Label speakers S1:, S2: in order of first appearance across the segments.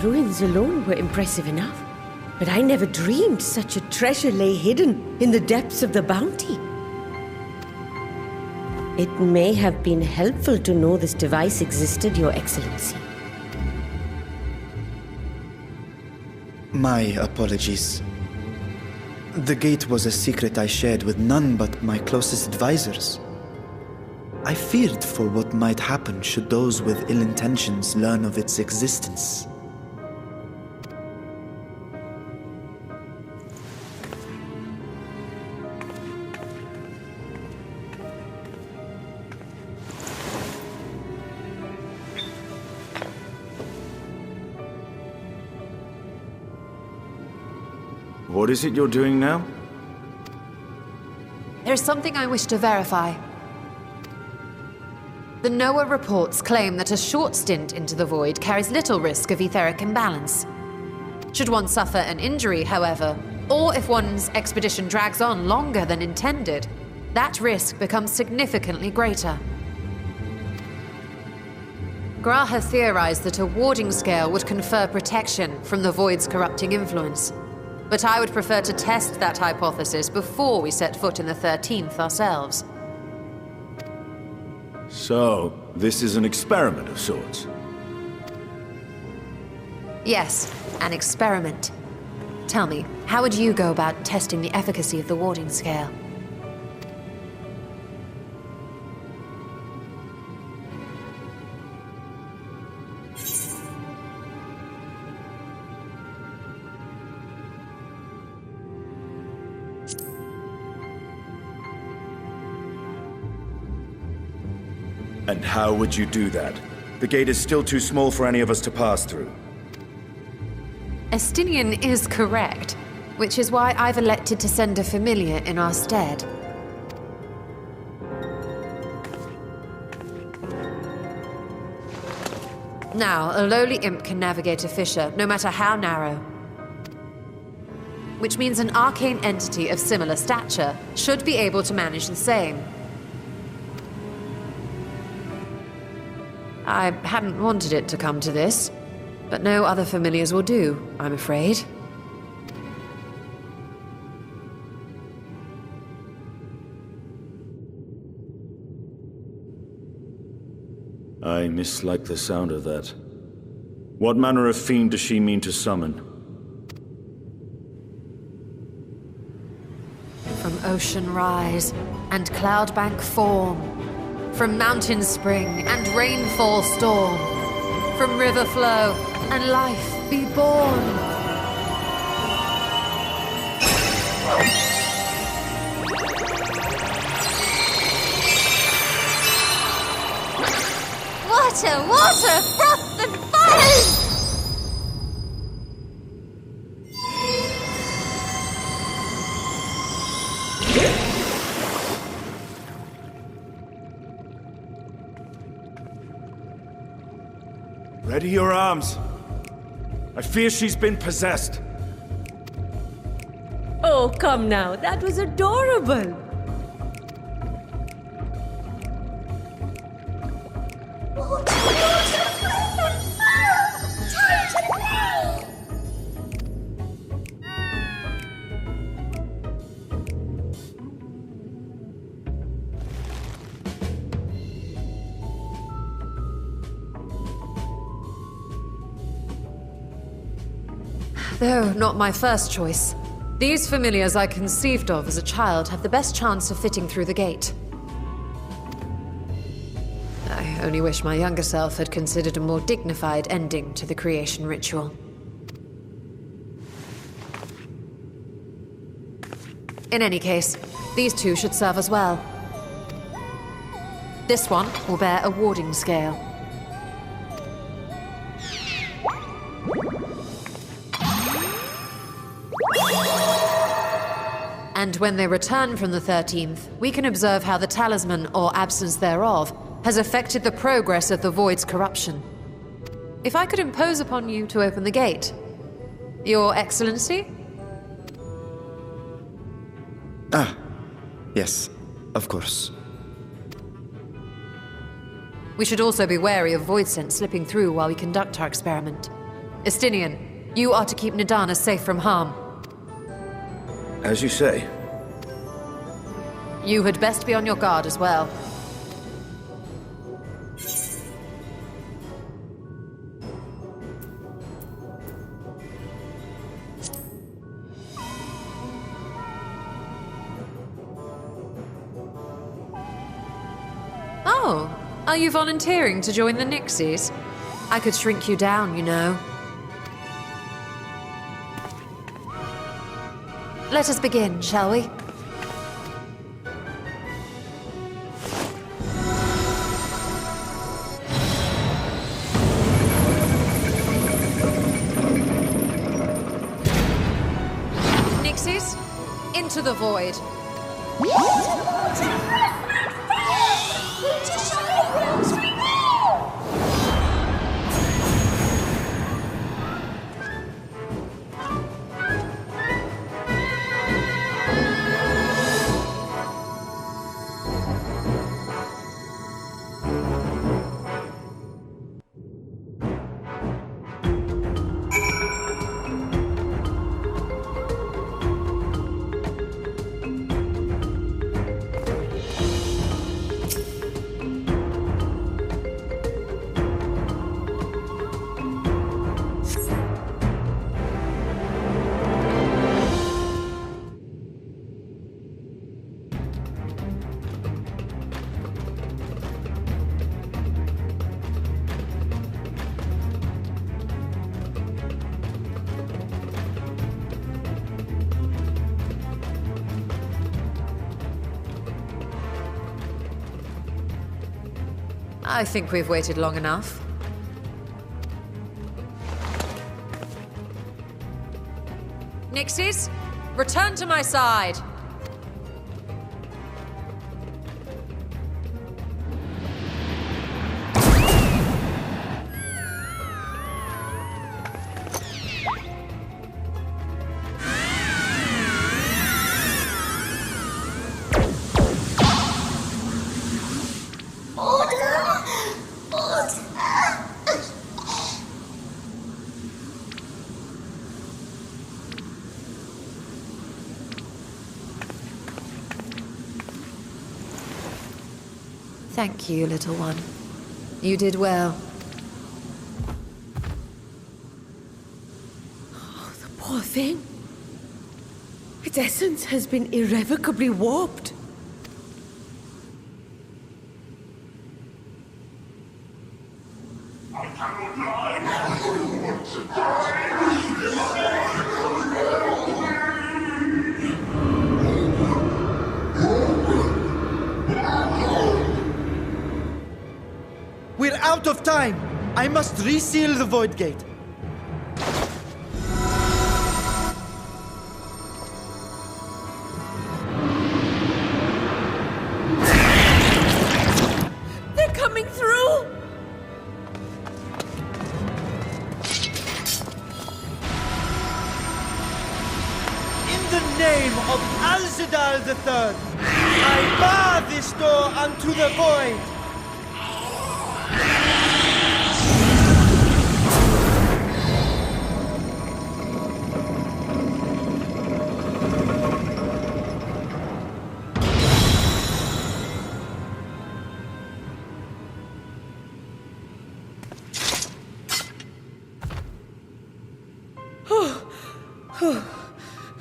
S1: ruins alone were impressive enough. But I never dreamed such a treasure lay hidden in the depths of the bounty. It may have been helpful to know this device existed, Your Excellency.
S2: My apologies. The gate was a secret I shared with none but my closest advisors. I feared for what might happen should those with ill intentions learn of its existence.
S3: What is it you're doing now?
S4: There's something I wish to verify. The NOAA reports claim that a short stint into the void carries little risk of etheric imbalance. Should one suffer an injury, however, or if one's expedition drags on longer than intended, that risk becomes significantly greater. Graha theorized that a warding scale would confer protection from the void's corrupting influence. But I would prefer to test that hypothesis before we set foot in the 13th ourselves.
S3: So, this is an experiment of sorts?
S4: Yes, an experiment. Tell me, how would you go about testing the efficacy of the warding scale?
S3: And how would you do that? The gate is still too small for any of us to pass through.
S4: Estinian is correct, which is why I've elected to send a familiar in our stead. Now, a lowly imp can navigate a fissure, no matter how narrow. Which means an arcane entity of similar stature should be able to manage the same. I hadn't wanted it to come to this, but no other familiars will do, I'm afraid.
S3: I mislike the sound of that. What manner of fiend does she mean to summon?
S4: From ocean rise and cloudbank form, from mountain spring and rainfall storm, from river flow and life be born.
S5: Water, water, froth and foam!
S3: Ready your arms. I fear she's been possessed.
S1: Oh, come now. That was adorable.
S4: Though not my first choice. These familiars I conceived of as a child have the best chance of fitting through the gate. I only wish my younger self had considered a more dignified ending to the creation ritual. In any case, these two should serve as well. This one will bear a warding scale. And when they return from the 13th, we can observe how the talisman, or absence thereof, has affected the progress of the Void's corruption. If I could impose upon you to open the gate. Your Excellency?
S2: Ah, yes, of course.
S4: We should also be wary of void scent slipping through while we conduct our experiment. Estinian, you are to keep Nidana safe from harm.
S3: As you say.
S4: You had best be on your guard as well. Oh, are you volunteering to join the Nixies? I could shrink you down, you know. Let us begin, shall we? Nixies, into the void. I think we've waited long enough. Nixies, return to my side! Thank you, little one. You did well.
S1: Oh, the poor thing. Its essence has been irrevocably warped.
S2: We're out of time! I must reseal the Void Gate.
S1: They're coming through!
S2: In the name of Al-Zidal III, I bar this door unto the Void!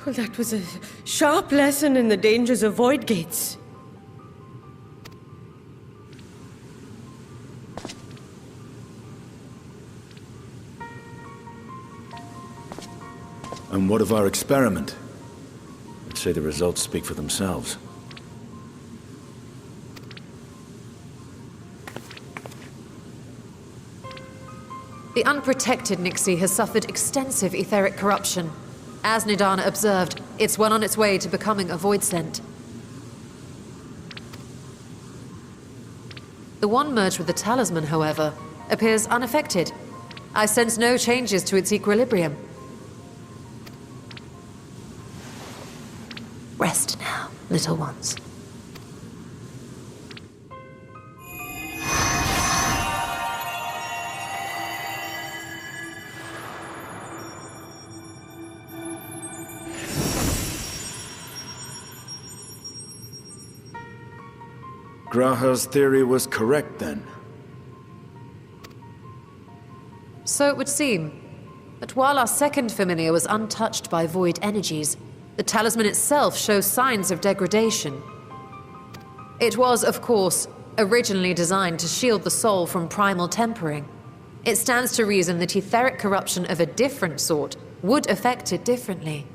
S1: Well, that was a sharp lesson in the dangers of void gates.
S3: And what of our experiment? I'd say the results speak for themselves.
S4: The unprotected Nixie has suffered extensive etheric corruption. As Nidana observed, it's well on its way to becoming a void scent. The one merged with the talisman, however, appears unaffected. I sense no changes to its equilibrium. Rest now, little ones.
S3: Graha's theory was correct then.
S4: So it would seem. But while our second familiar was untouched by void energies, the talisman itself shows signs of degradation. It was, of course, originally designed to shield the soul from primal tempering. It stands to reason that etheric corruption of a different sort would affect it differently.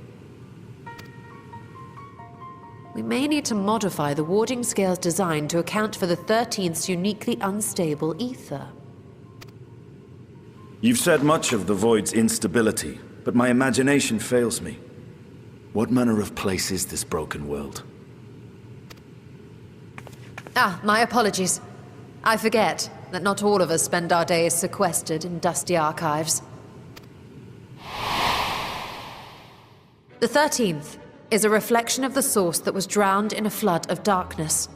S4: We may need to modify the warding scale's design to account for the 13th's uniquely unstable ether.
S3: You've said much of the Void's instability, but my imagination fails me. What manner of place is this broken world?
S4: Ah, my apologies. I forget that not all of us spend our days sequestered in dusty archives. The 13th is a reflection of the source that was drowned in a flood of darkness.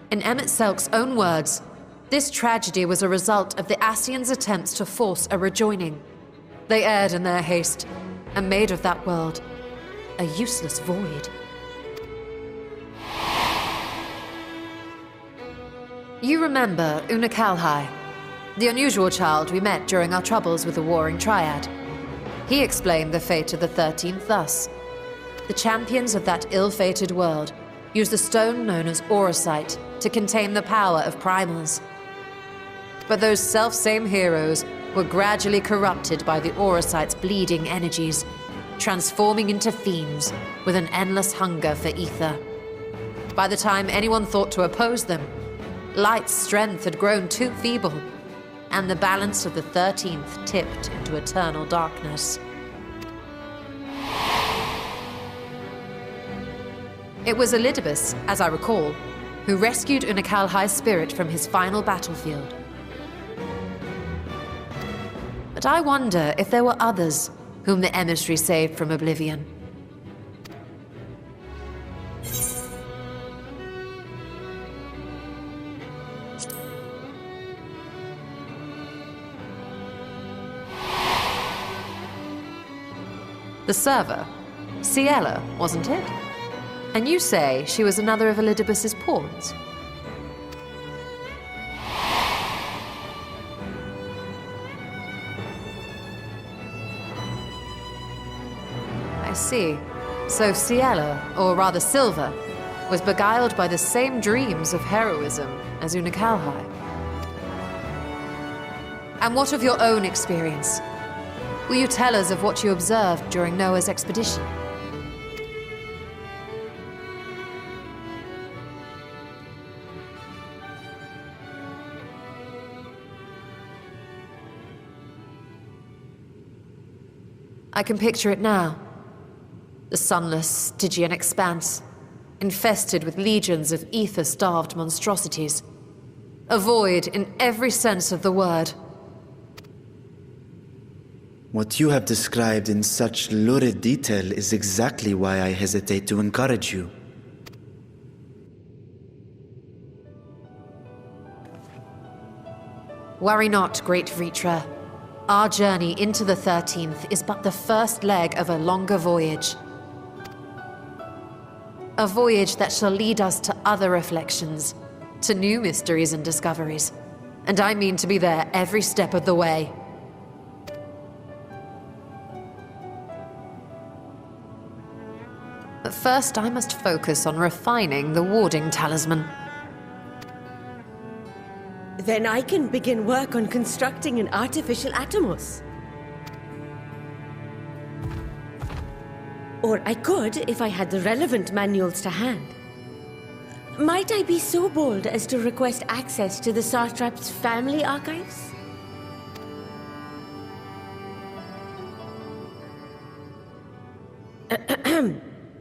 S4: In Emmett Selk's own words, this tragedy was a result of the Ascians' attempts to force a rejoining. They erred in their haste, and made of that world a useless void. You remember Una Kalhai, the unusual child we met during our troubles with the Warring Triad. He explained the fate of the 13th thus. The champions of that ill-fated world used the stone known as Auracite to contain the power of primals. But those self-same heroes were gradually corrupted by the Auracite's bleeding energies, transforming into fiends with an endless hunger for ether. By the time anyone thought to oppose them, Light's strength had grown too feeble, and the balance of the 13th tipped into eternal darkness. It was Elidibus, as I recall, who rescued Una Kalhai's spirit from his final battlefield. But I wonder if there were others whom the emissary saved from oblivion. The server, Ciela, wasn't it? And you say she was another of Elidibus's pawns? I see. So Ciela, or rather Silva, was beguiled by the same dreams of heroism as Una Kalhai. And what of your own experience? Will you tell us of what you observed during Noah's expedition? I can picture it now. The sunless, Stygian expanse, infested with legions of ether-starved monstrosities. A void in every sense of the word.
S2: What you have described in such lurid detail is exactly why I hesitate to encourage you.
S4: Worry not, great Vritra. Our journey into the 13th is but the first leg of a longer voyage. A voyage that shall lead us to other reflections, to new mysteries and discoveries. And I mean to be there every step of the way. But first, I must focus on refining the warding talisman.
S1: Then I can begin work on constructing an artificial Atomos. Or I could if I had the relevant manuals to hand. Might I be so bold as to request access to the Satrap's family archives?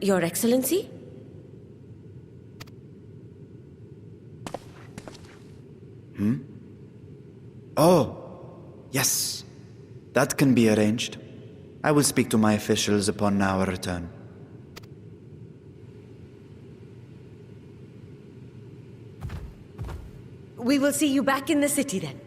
S1: Your Excellency?
S2: Oh, yes. That can be arranged. I will speak to my officials upon our return.
S1: We will see you back in the city then.